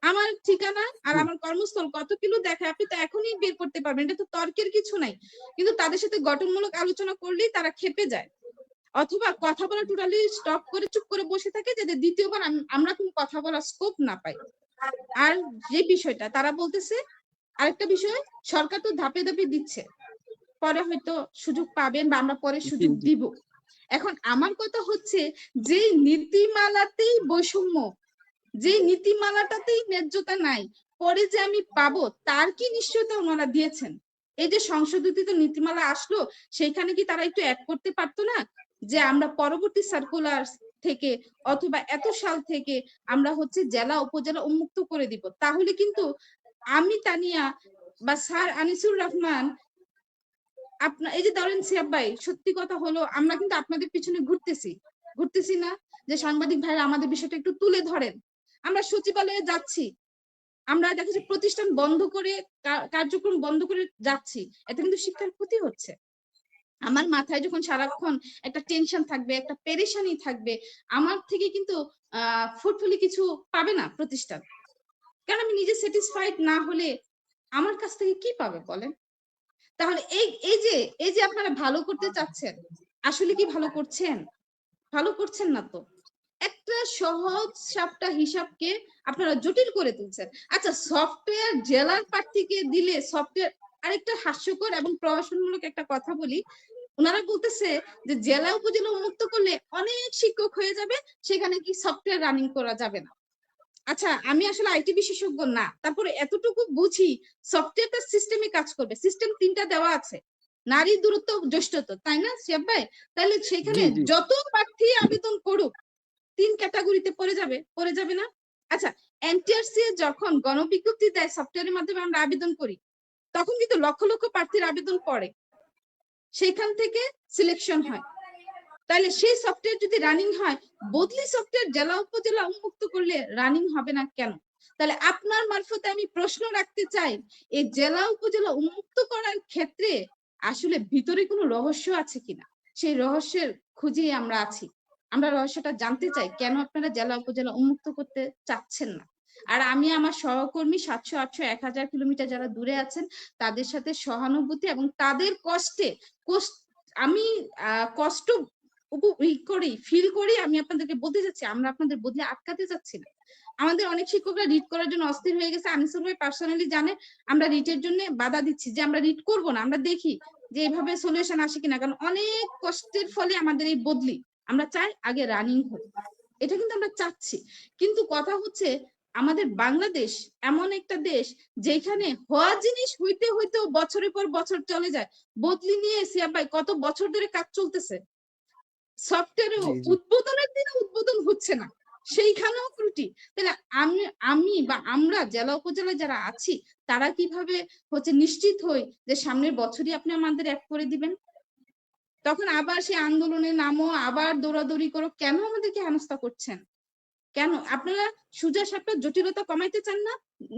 আমার ঠিকানা আর আমার কর্মস্থল কত কিলো দেখায় আপনি তো এখনই বের করতে পারবেন, এটা তো তর্কের কিছু নাই। কিন্তু তাদের সাথে গঠনমূলক আলোচনা করলেই তারা ক্ষেপে যায়, অথবা কথা বলা টোটালি স্টপ করে চুপ করে বসে থাকে, যাতে দ্বিতীয়বার আমরা কোনো কথা বলার স্কোপ না পাই। আর যে বিষয়টা তারা বলতেছে, আরেকটা বিষয়, সরকার তো ধাপে ধাপে দিচ্ছে, পরে হয়তো সুযোগ পাবেন বা আমরা পরে জি, সুযোগ জি। দিব। এখন আমার কথা হচ্ছে, যে নীতিমালাতেই বৈষম্য, যে নীতিমালাটাতেই ন্যায্যতা নাই, পরে যে আমি পাবো তার কি নিশ্চয়তা ওনারা দিয়েছেন? এই যে সংশোধিত নীতিমালা আসলো, সেখানে কি তারা একটু অ্যাড করতে পারতো না, যে আমরা পরবর্তী সার্কুলার থেকে অথবা এত সাল থেকে আমরা হচ্ছে জেলা উপজেলা উন্মুক্ত করে দিব, তাহলে কিন্তু আমি তানিয়া বা স্যার আনিসুর রহমান, আপনার এই যে ধরেন সিয়াব ভাই, সত্যি কথা হলো আমরা কিন্তু আপনাদের পিছনে ঘুরতেছি না, যে সাংবাদিক ভাইরা আমাদের বিষয়টা একটু তুলে ধরেন। আমরা সচিবালয়ে যাচ্ছি, আমরা দেখা যাচ্ছে প্রতিষ্ঠান বন্ধ করে, কার্যক্রম বন্ধ করে যাচ্ছি, এতে কিন্তু শিক্ষার ক্ষতি হচ্ছে। আমার মাথায় যখন সারাক্ষণ একটা টেনশন থাকবে, একটা পেরেশানি থাকবে, আমার থেকে কিন্তু ফুটফুলি কিছু পাবে না প্রতিষ্ঠান। কারণ আমি নিজে স্যাটিসফাইড না হলে আমার কাছ থেকে কি পাবে বলেন? তাহলে এই যে আপনারা ভালো করতে চাচ্ছেন, আসলে কি ভালো করছেন? ভালো করছেন না তো। একটা সহজ সাপটা হিসাবকে আপনারা জটিল করে তুলছেন। আচ্ছা, সফটওয়্যার জেলার প্রার্থীকে দিলে সফটওয়্যার, আরেকটা হাস্যকর এবং প্রহসনমূলক একটা কথা বলি, ওনারা বলতেছে যে জেলা উপজেলা উন্মুক্ত করলে অনেক শিক্ষক হয়ে যাবে, সেখানে কি সফটওয়্যার রানিং করা যাবে না। আচ্ছা, আমি আসলে আইটি বিশেষজ্ঞ না, তারপরে এতটুকু বুঝি সফটওয়্যারটা সিস্টেমে কাজ করবে। সিস্টেম ৩টা দেওয়া আছে, নারী, দূরত্ব, জ্যেষ্ঠত্ব, তাই না শিহাব ভাই? তাহলে সেখানে জি, জি। যত প্রার্থী আবেদন করুক ৩ ক্যাটাগরিতে পড়ে যাবে না? আচ্ছা, এনটিআরসি যখন গণবিজ্ঞপ্তি দেয়, সফটওয়্যারের মাধ্যমে আমরা আবেদন করি, তখন কিন্তু লক্ষ লক্ষ প্রার্থীর আবেদন পড়ে, সেখান থেকে সিলেকশন হয়। তাহলে সেই সফটওয়্যার যদি রানিং হয়, বদলি সফটওয়্যার জেলা উপজেলা উন্মুক্ত করলে রানিং হবে না কেন? তাহলে আপনার মারফতে আমি প্রশ্ন রাখতে চাই, এই জেলা উপজেলা উন্মুক্ত করার ক্ষেত্রে আসলে ভিতরে কোনো রহস্য আছে কিনা? সেই রহস্যের খুঁজেই আমরা আছি। আমরা রহস্যটা জানতে চাই, কেন আপনারা জেলা উপজেলা উন্মুক্ত করতে চাচ্ছেন না। আর আমি আমার সহকর্মী 700, 800, 1000 কিলোমিটার যারা দূরে আছেন, তাদের সাথে সহানুভূতি এবং তাদের কষ্টে আমি কষ্ট ফিল করি। আমি আপনাদেরকে বলতে চাচ্ছি, আমরা আপনাদের বদলে আটকাতে চাচ্ছি না। আমাদের অনেক শিক্ষকরা রিড করার জন্য অস্থির হয়ে গেছে। আনিসুল ভাই পার্সোনালি জানে আমরা রিটের জন্য বাধা দিচ্ছি, যে আমরা রিড করব না, আমরা দেখি যে এভাবে সলিউশন আসে কিনা। কারণ অনেক কষ্টের ফলে আমাদের এই বদলি, আমরা চাই আগে রানিং হোক, এটা কিন্তু আমরা চাচ্ছি। কিন্তু কথা হচ্ছে, আমাদের বাংলাদেশ এমন একটা দেশ যেখানে হওয়া জিনিস হইতে হইতেও বছরের পর বছর চলে যায়। বদলি নিয়ে শিহাব ভাই কত বছর ধরে কাজ চলতেছে, সফটওয়্যারেও জি, জি। উদ্বোধনের দিনে উদ্বোধন হচ্ছে না, সেইখানেও ত্রুটি। তাহলে আমি বা আমরা জেলা উপজেলায় যারা আছি, তারা কিভাবে নিশ্চিত হই যে সামনের বছরই আপনি আমাদের অ্যাড করে দিবেন? তখন আবার সেই আন্দোলনে নামো, আবার দৌড়াদৌড়ি করো, কেন আমাদেরকে হেনস্থা করছেন? কেন আপনারা সোজা সাপটা জটিলতা কমাইতে চান না?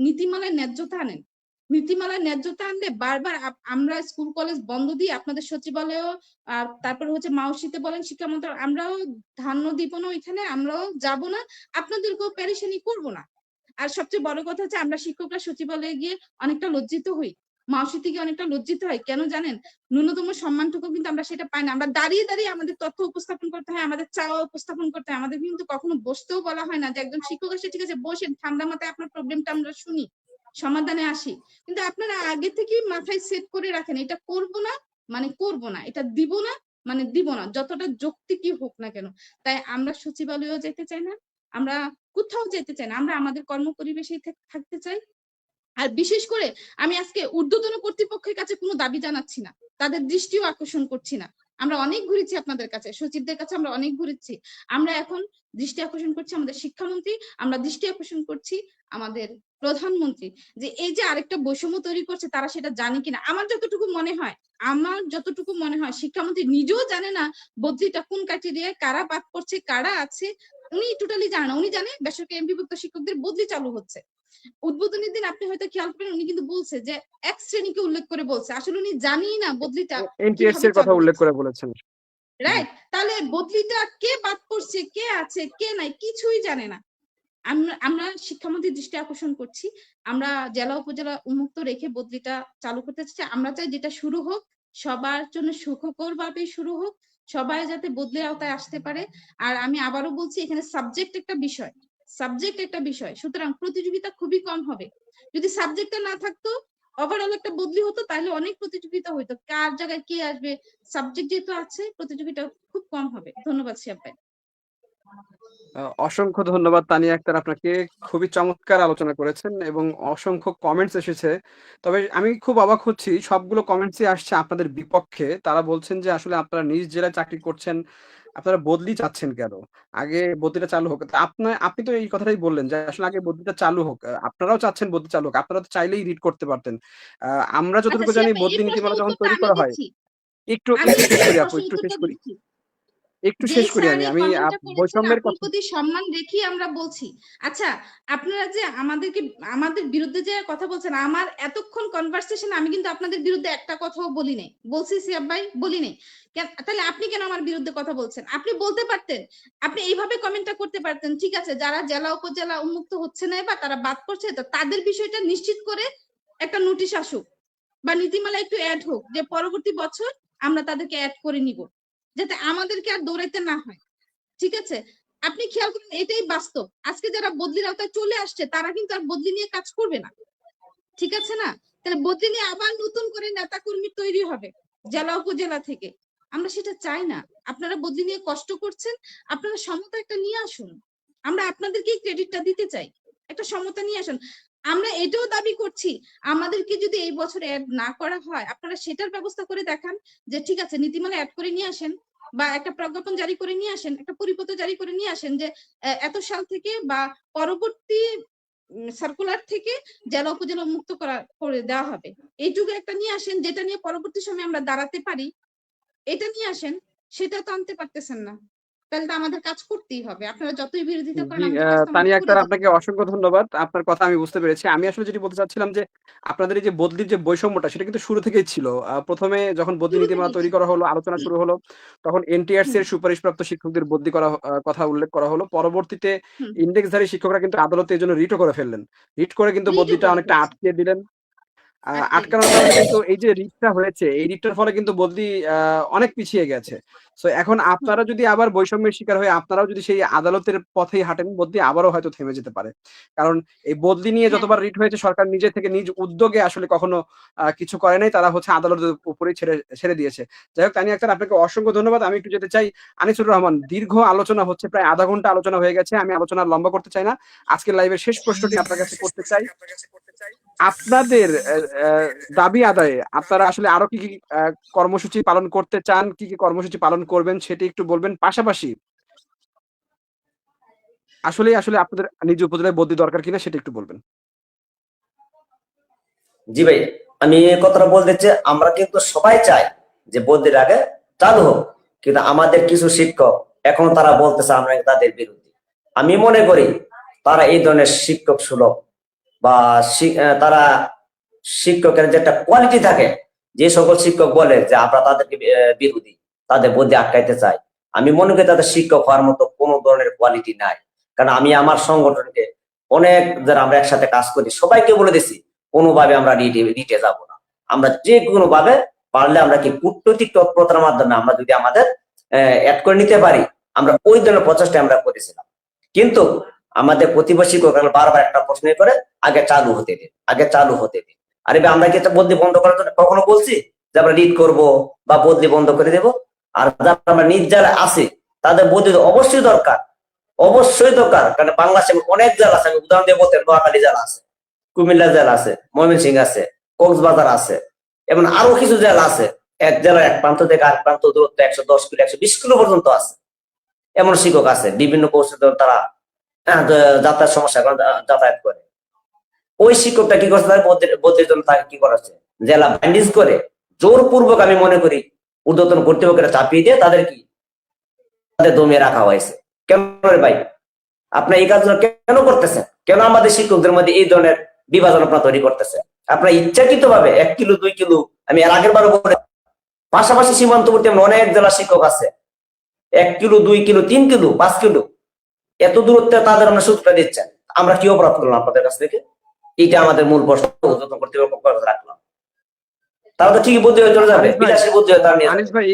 নীতিমালায় ন্যায্যতা আনেন। নীতিমালায় ন্যায্যতা আনলে বারবার আমরা স্কুল কলেজ বন্ধ দিই, আপনাদের সচিবালয়েও তারপর মাওসিতে বলেন শিক্ষা মন্ত্রণালয়, আমরাও ধান্য দিব না ওইখানে, আমরাও যাব না, আপনাদেরকেও পেরেশানি করব না। আর সবচেয়ে বড় কথা হচ্ছে, আমরা শিক্ষকরা সচিবালয়ে গিয়ে অনেকটা লজ্জিত হই, মাওসিতে গিয়ে অনেকটা লজ্জিত হয়। কেন জানেন? ন্যূনতম সম্মানটুকু কিন্তু আমরা সেটা পাই না। আমরা দাঁড়িয়ে দাঁড়িয়ে আমাদের তথ্য উপস্থাপন করতে হয়, আমাদের চাওয়া উপস্থাপন করতে হয়। আমাদের কিন্তু কখনো বসতেও বলা হয় না যে একজন শিক্ষক এসে ঠিক আছে বসেন, ঠান্ডা মাথায় আপনার প্রবলেমটা আমরা শুনি, সমাধানে আসি। কিন্তু আপনারা আগে থেকেই মাথায় সেট করে রাখেন, এটা করব না মানে করব না, এটা দিব না মানে দিব না, যতটা যৌক্তিকই হোক না কেন। তাই আমরা সচিবালয়েও যেতে চাই না, আমরা কোথাও যেতে চাই না, আমরা আমাদের কর্ম পরিবেশেই থাকতে চাই। আর বিশেষ করে আমি আজকে ঊর্ধ্বতন কর্তৃপক্ষের কাছে কোনো দাবি জানাচ্ছি না, তাদের দৃষ্টিও আকর্ষণ করছি না। আমরা অনেক ঘুরেছি আপনাদের কাছে, সচিবদের কাছে আমরা অনেক ঘুরেছি। আমরা এখন দৃষ্টি আকর্ষণ করছি আমাদের শিক্ষামন্ত্রী, আমরা দৃষ্টি আকর্ষণ করছি আমাদের প্রধানমন্ত্রী, যে এই যে আরেকটা বৈষম্য তৈরি করছে, তারা সেটা জানে কিনা। আমার যতটুকু মনে হয় শিক্ষামন্ত্রী নিজেও জানে না বদলিটা কোন ক্রাইটেরিয়ায় কারা বাদ পড়ছে, কারা আছে, উনি টোটালি জানে না। উনি জানে বেসরকারি এমপিভুক্ত শিক্ষকদের বদলি চালু হচ্ছে। উদ্বোধনের দিন আপনি হয়তো খেয়াল করেন, উনি কিন্তু বলছে যে এক শ্রেণীকে উল্লেখ করে বলছে, আসলে উনি জানি না বদলিটা এনটিআরসি কিভাবে এর কথা চালু উল্লেখ হচ্ছে, করে বলেছেন। জি। রাইট? তাহলে বদলিটা কে বাদ পড়ছে, কে আছে, কে নাই, কিছুই জানে না। আমরা শিক্ষামন্ত্রীর দৃষ্টি আকর্ষণ করছি, আমরা জেলা উপজেলা উন্মুক্ত রেখে বদলিটা চালু করতে চাই। আমরা চাই যেটা শুরু হোক সবার জন্য সুখকর ভাবে শুরু হোক, সবাই যাতে বদলির আওতায় আসতে পারে। আর আমি আবারও বলছি, এখানে সাবজেক্ট একটা বিষয়, সুতরাং প্রতিযোগিতা খুবই কম হবে। যদি সাবজেক্টটা না থাকতো, ওভারঅল একটা বদলি হতো, তাহলে অনেক প্রতিযোগিতা হইতো, কার জায়গায় কে আসবে। সাবজেক্ট যেহেতু আছে, প্রতিযোগিতা খুব কম হবে। ধন্যবাদ শিহাব ভাই। অসংখ্য ধন্যবাদ তানিয়া আক্তার আপনাকে। খুবই চমৎকার আলোচনা করেছেন এবং অসংখ্য কমেন্টস এসেছে। তবে আমি খুব অবাক হচ্ছি, সবগুলো কমেন্টসই আসছে আপনাদের বিপক্ষে। তারা বলছেন যে আসলে আপনারা নিজ জেলায় চাকরি করছেন, আপনারা বদলি চাচ্ছেন কেন? আগে বদলিটা চালু হোক। তা আপনি তো এই কথাটাই বললেন যে আসলে আগে বদলিটা চালু হোক। আপনারাও চাচ্ছেন বদলি চালু হোক। আপনারা তো চাইলেই রিড করতে পারতেন। আ আমরা আচ্ছা যতটুকু জানি শিহাব ভাই, এই বদলি প্রশ্নের নীতিমালা যখন উত্তরটা তৈরি আমি করা হয়, দিচ্ছি, একটু শেষ করি আপু, প্রশ্নের একটু শেষ উত্তরটা করি। দিচ্ছি। একটু যে শেষ করি স্যার আমি এই আমি কমেন্টটা করেছেন বৈষম্যের আপনার কথা। প্রতি সম্মান রেখেই আমরা বলছি। আচ্ছা, আপনারা যে আমাদের বিরুদ্ধে যে কথা বলছেন, আমার এতক্ষণ কনভারসেশন আমি কিন্তু আপনাদের বিরুদ্ধে একটা কথাও বলি নাই। বলছি সিয়াব ভাই? বলি নাই। তাহলে আপনি কেন আমার বিরুদ্ধে কথা বলছেন? আপনি বলতে পারতেন, আপনি এইভাবে কমেন্টটা করতে পারতেন, ঠিক আছে যারা জেলা উপজেলা উন্মুক্ত হচ্ছে না বা তারা বাদ পড়ছে, তো তাদের বিষয়টা নিশ্চিত করে একটা নোটিশ আসুক বা নীতিমালা একটু অ্যাড হোক যে পরবর্তী বছর আমরা তাদেরকে অ্যাড করে নিব, যাতে আমাদেরকে আর দৌড়াইতে না হয়। ঠিক আছে, আপনি খেয়াল করেন, এটাই বাস্তব। আজকে যারা বদলির আওতায় চলে আসছে তারা কিন্তু আর বদলি নিয়ে কাজ করবে না, ঠিক আছে না? তাহলে বদলি নিয়ে আবার নতুন করে নেতা কর্মী তৈরি হবে জেলা উপজেলা থেকে। আমরা সেটা চাই না। আপনারা বদলি নিয়ে কষ্ট করছেন, আপনারা সমতা একটা নিয়ে আসুন। আমরা আপনাদেরকেই ক্রেডিটটা দিতে চাই, একটা সমতা নিয়ে আসুন। আমরা এটাও দাবি করছি, আমাদেরকে যদি এই বছর অ্যাড না করা হয়, আপনারা সেটার ব্যবস্থা করে দেখান যে ঠিক আছে নীতিমালা অ্যাড করে নিয়ে আসেন বা একটা প্রজ্ঞাপন জারি করে নিয়ে আসেন, একটা পরিপত্র জারি করে নিয়ে আসেন যে এত সাল থেকে বা পরবর্তী সার্কুলার থেকে জেলা উপজেলা মুক্ত করে দেওয়া হবে। এইটুকু একটা নিয়ে আসেন যেটা নিয়ে পরবর্তী সময় আমরা দাঁড়াতে পারি, এটা নিয়ে আসেন। সেটা তো আনতে পারতেছেন না, তাহলে তো আমাদের কাজ করতেই হবে। আপনারা যতই বিরোধিতা জি, করেন আমাদের কাজ তো আমাদের তানিয়া করে আক্তার, যেতে আপনাকে হবে। অসংখ্য ধন্যবাদ। আপনার কথা আমি বুঝতে পেরেছি। আমি আসলে যেটি বলতে চাচ্ছিলাম যে, আপনাদের এই যে বদলির যে বৈষম্যটা সেটা কিন্তু শুরু থেকেই ছিল। ১ম এ যখন বদলি শুরু নীতিমালা থেকেই তৈরি ছিল। করা হলো, আলোচনা শুরু হলো, তখন এনটিআরসি হুম এর সুপারিশপ্রাপ্ত শিক্ষকদের বদলি করা কথা উল্লেখ করা হলো। পরবর্তীতে হুম ইনডেক্সধারী শিক্ষকরা কিন্তু আদালতে এজন্য রিটও করে ফেললেন। রিট করে কিন্তু রিটও বদলিটা করে অনেকটা ফেলছে, আটকে দিলেন। আটকে আটকানোর দিচ্ছে। কারণে কিন্তু এই যে রিটটা হয়েছে, এই রিটটার ফলে কিন্তু বদলি অনেক পিছিয়ে গেছে। সো এখন হুম আপনারা যদি আবার বৈষম্যের শিকার হয়ে আপনারাও যদি সেই আদালতের পথেই হাঁটেন, বদলি আবারও হয়তো থেমে যেতে পারে। কারণ এই বদলি নিয়ে হ্যাঁ, যতবার রিট হয়েছে সরকার নিজে থেকে নিজ উদ্যোগে আসলে কখনো কিছু করে নাই। তারা হচ্ছে আদালতের উপরেই ছেড়ে ছেড়ে দিয়েছে। যাই হোক, তানিয়া আক্তার, আপনাকে অসংখ্য ধন্যবাদ। আমি একটু যেতে চাই আনিসুর রহমান। দীর্ঘ আলোচনা হচ্ছে, প্রায় আধা ঘন্টা আলোচনা হয়ে গেছে। আমি আলোচনা লম্বা করতে চাই না। আজকের লাইভের শেষ প্রশ্নটি আপনার কাছে করতে চাই। আপনাদের দাবি আদায়ে আপনারা আসলে আরো কি কর্মসূচি পালন করতে চান? কি কর্মসূচি পালন করবেন সেটি একটু বলবেন। পাশাপাশি আসলে আপনাদের নিজ উপজেলায় বদলি দরকার কিনা সেটা একটু বলবেন। জি ভাই, আমি এই কথাটা বলতে চাই, আমরা কিন্তু সবাই চাই যে বদলির আগে চালু হোক, কিন্তু আমাদের কিছু শিক্ষক এখনো তারা বলতেছে আমরা তাদের বিরুদ্ধে। আমি মনে করি তারা এই ধরনের শিক্ষক সুলভ বা তারা শিক্ষকের যে একটা কোয়ালিটি থাকে, যে সকল শিক্ষক বলে যে আমরা তাদেরকে বিরোধী, তাদের বদলি আটকাইতে চাই, আমি মনে করি তাদের শিক্ষক হওয়ার মতো কোনো ধরনের কোয়ালিটি নাই। কারণ আমি আমার সংগঠনকে অনেক যারা আমরা একসাথে কাজ করি সবাইকে বলে দিছি কোনোভাবে আমরা রিটে যাব না। আমরা যে কোনো ভাবে পারলে আমরা কি কূটনৈতিক তৎপরতার মাধ্যমে আমরা যদি আমাদের অ্যাড করে নিতে পারি, আমরা ওই ধরনের প্রচেষ্টা আমরা করেছিলাম। কিন্তু আমাদের প্রতিবেশী বারবার একটা প্রশ্ন করে আগে চালু হতে দিন, আগে চালু হতে দিন। আরে ভাই, আমরা কি এটা বদলি বন্ধ করার জন্য কখনো বলছি যে আমরা রিট করব বা বদলি বন্ধ করে দেব? আর যারা আমরা নিজ জেলা আছে তাদের বদলি অবশ্যই দরকার, অবশ্যই দরকার। কারণ বাংলাদেশে অনেক জেলা আছে, আমি উদাহরণ দিয়ে বলতে, নোয়াখালী জেলা আছে, কুমিল্লা জেলা আছে, ময়মনসিংহ আছে, কক্সবাজার আছে, এবং আরো কিছু জেলা আছে। এক জেলার এক প্রান্ত থেকে আরেক প্রান্ত দূরত্ব 110 কিলো 120 কিলো পর্যন্ত আছে। এমন শিক্ষক আছে বিভিন্ন কোর্সে তারা যাতায়াত সমস্যা যাতায়াত করে। ওই শিক্ষকটা কি করছে, তার বদলির জন্য তাকে কি করেছে, জেলা ব্যান্ডিজ করে জোরপূর্বক আমি মনে করি ঊর্ধ্বতন কর্তৃপক্ষের চাপিয়ে দিয়ে তাদের কি তাদের দমিয়ে রাখা হয়েছে। কেন রে ভাই, আপনার এই কাজগুলো কেন করতেছেন? কেন আমাদের শিক্ষকদের মধ্যে এই ধরনের বিভাজন আপনারা তৈরি করতেছেন? আপনার ইচ্ছাকৃত ভাবে 1 কিলো 2 কিলো, আমি এর আগের বারও বলে, পাশাপাশি সীমান্তবর্তী অনেক জেলা শিক্ষক আছে, 1 কিলো 2 কিলো 3 কিলো 5 কিলো এত দূরত্বে তাদের আমরা সূত্র দিচ্ছেন। আমরা কি অপরাধ করলাম আপনাদের কাছ থেকে? এটা আমাদের মূল প্রশ্ন ঊর্ধ্বতন কর্তৃপক্ষ রাখলাম। তারা তো ঠিকই বুদ্ধি হয়ে চলে যাবে, আনিস ভাই, বিলাসী বুদ্ধি হয়ে তারা নিয়ে আনিস যাবে। ভাই,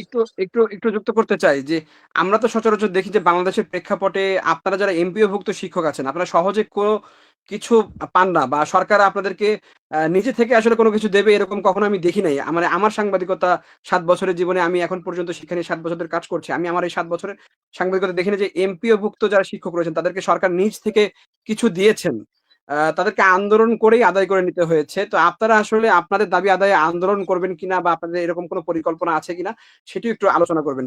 একটু যুক্ত করতে চাই যে আমরা তো সচরাচর দেখি যে বাংলাদেশের প্রেক্ষাপটে আপনারা যারা এমপিওভুক্ত শিক্ষক আছেন, আপনারা সহজে কোনো কিছু পান না বা সরকার আপনাদেরকে নিজে থেকে আসলে কোনো কিছু দেবে এরকম কখনো আমি দেখি নাই। মানে আমার সাংবাদিকতা ৭ বছরের জীবনে আমি এখন পর্যন্ত শিক্ষা নিয়ে ৭ বছর ধরে কাজ করছি। আমি আমার এই ৭ বছরের সাংবাদিকতা দেখিনি যে এমপিওভুক্ত যারা শিক্ষক রয়েছেন তাদেরকে সরকার নিজ থেকে কিছু দিয়েছেন। তাদেরকে আন্দোলন করেই আদায় করে নিতে হয়েছে। তো আপনারা আসলে আপনাদের দাবি আদায়ে আন্দোলন করবেন কিনা বা আপনাদের এরকম কোনো পরিকল্পনা আছে কিনা সেটিও একটু আলোচনা করবেন।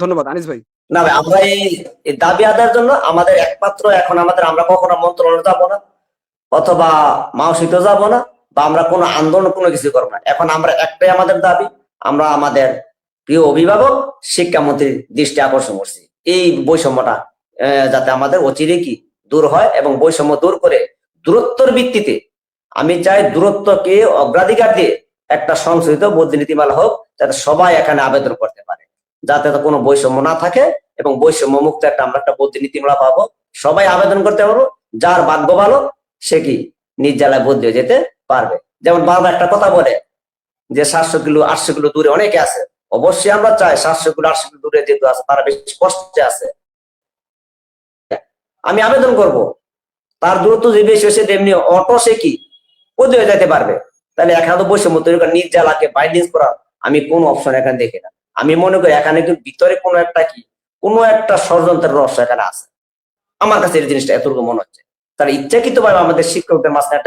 ধন্যবাদ আনিস ভাই। না ভাই, আমরা এই দাবি আদায়ের জন্য আমাদের একমাত্র এখন আমরা কখনো মন্ত্রণালয়ে যাবো না, অথবা মাওসিতে যাব না, বা আমরা কোনো আন্দোলন কোনো কিছু করবো না। এখন আমরা একটাই আমাদের দাবি, আমরা আমাদের প্রিয় অভিভাবক, শিক্ষামন্ত্রীর দৃষ্টি আকর্ষণ করছি এই বৈষম্যটা যাতে আমাদের অচিরে কি দূর হয়, এবং বৈষম্য দূর করে দূরত্বর ভিত্তিতে আমি চাই দূরত্বকে অগ্রাধিকার দিয়ে একটা সংশোধিত বদলি নীতিমালা হোক, যাতে সবাই এখানে আবেদন করতে পারে, যাতে কোনো বৈষম্য না থাকে, এবং বৈষম্য মুক্ত আমরা একটা বদলি নীতিমালা পাবো, সবাই আবেদন করতে পারবো, যার ভাগ্য ভালো সে কি নিজ জেলায় বদলে যেতে পারবে। যেমন বারবার একটা কথা বলে যে 700 কিলো 800 কিলো দূরে অনেকে আছে, অবশ্যই আমরা চাই 700 কিলো 800 কিলো দূরে যেহেতু আছে তারা বেশি কষ্টে আছে, আমি আবেদন করব তার দূরত্ব যে বেশি হয়েছে তেমনি অটো সে কি বদলে যেতে পারবে। তাহলে এখানে তো বৈষম্য তৈরি করা, নিজ জেলাকে বাইন্ডিং করা আমি কোন অপশন এখানে দেখি না। আমি মনে করি এখানে কিন্তু ভিতরে কোনো একটা ষড়যন্ত্রের রহস্য এখানে আছে। আমার কাছে এই জিনিসটা এতটুকু মনে হচ্ছে তারা ইচ্ছাকৃত ভাবে আমাদের শিক্ষকদের মাঝখানে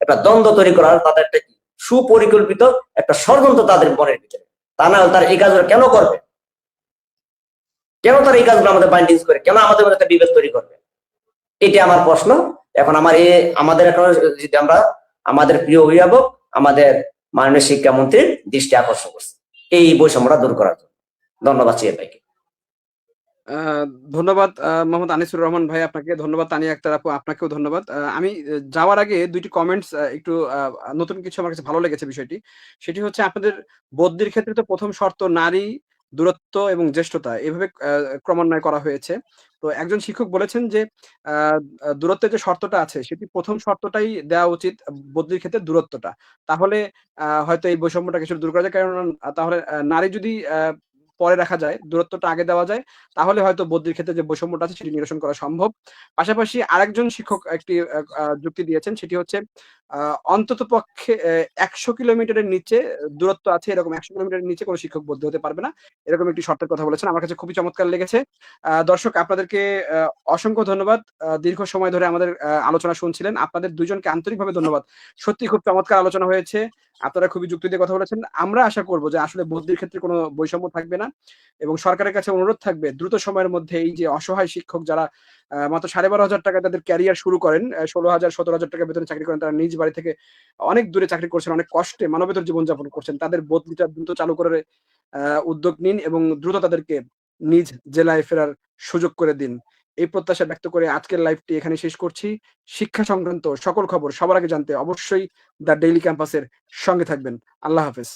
একটা দ্বন্দ্ব তৈরি করার, তাদের একটা কি সুপরিকল্পিত একটা ষড়যন্ত্র তাদের মনের ভিতরে। তা না হলে তারা এই কাজগুলো কেন করবে? কেন তারা এই কাজগুলো আমাদের বাইন্ডিং করে, কেন আমাদের মধ্যে একটা বিভেদ তৈরি করবে? এটি আমার প্রশ্ন। এখন আমাদের এখন যদি আমরা আমাদের প্রিয় অভিভাবক, আমাদের মাননীয় শিক্ষামন্ত্রীর দৃষ্টি আকর্ষণ করছি এই বৈষম্যটা দূর করার জন্য। ধন্যবাদ সিএ ভাইকে। ধন্যবাদ মোহাম্মদ আনিসুর রহমান ভাই, আপনাকে ধন্যবাদ। তানিয়া আক্তার আপু, আপনাকেও ধন্যবাদ। আমি যাওয়ার আগে দুইটি কমেন্টস একটু নতুন কিছু আমার কাছে ভালো লেগেছে বিষয়টি। সেটি হচ্ছে আপনাদের বদলির ক্ষেত্রে তো প্রথম শর্ত নারী, দূরত্ব এবং জ্যেষ্ঠতা এভাবে ক্রমান্বয় করা হয়েছে। তো একজন শিক্ষক বলেছেন যে দূরত্বের যে শর্তটা আছে সেটি প্রথম শর্তটাই দেওয়া উচিত বদলির ক্ষেত্রে, দূরত্বটা। তাহলে হয়তো এই বৈষম্যটা কিছু দূর করা যায়। কারণ তাহলে নারী যদি পরে রাখা যায়, দূরত্বটা আগে দেওয়া যায়, তাহলে হয়তো বদলির ক্ষেত্রে যে বৈষম্যটা আছে সেটি নিরসন করা সম্ভব। পাশাপাশি আরেকজন শিক্ষক একটি যুক্তি দিয়েছেন, সেটি হচ্ছে অন্ততপক্ষে ১০০ কিলোমিটারের নিচে দূরত্ব আছে, এরকম ১০০ কিলোমিটারের নিচে কোনো শিক্ষক বদলি হতে পারবে না। এরকম একটি শর্তের কথা বলেছেন। আমার কাছে খুবই চমৎকার লেগেছে। দর্শক, আপনাদেরকে অসংখ্য ধন্যবাদ। দীর্ঘ সময় ধরে আমাদের আলোচনা শুনছিলেন। আপনাদের দুইজনকে আন্তরিকভাবে ধন্যবাদ। সত্যি খুব চমৎকার আলোচনা হয়েছে। আপনারা খুবই যুক্তি দিয়ে কথা বলেছেন। আমরা আশা করব যে আসলে বদলির ক্ষেত্রে কোনো বৈষম্য থাকবে না, এবং সরকারের কাছে অনুরোধ থাকবে দ্রুত সময়ের মধ্যে এই যে অসহায় শিক্ষক যারা মাত্র 12,500 টাকায় তাদের ক্যারিয়ার শুরু করেন, 16,000 17,000 টাকা বেতনে চাকরি করেন, তারা নিজ বাড়ি থেকে অনেক দূরে চাকরি করছেন, অনেক কষ্টে মানবেতর জীবনযাপন করছেন, তাদের বদলিটা দ্রুত চালু করে উদ্যোগ নিন এবং দ্রুত তাদেরকে নিজ জেলায় ফেরার সুযোগ করে দিন। এই প্রত্যাশা ব্যক্ত করে আজকের লাইভটি এখানে শেষ করছি। শিক্ষা সংক্রান্ত সকল খবর সবার আগে জানতে অবশ্যই দ্য ডেইলি ক্যাম্পাসের সঙ্গে থাকবেন। আল্লাহ হাফেজ।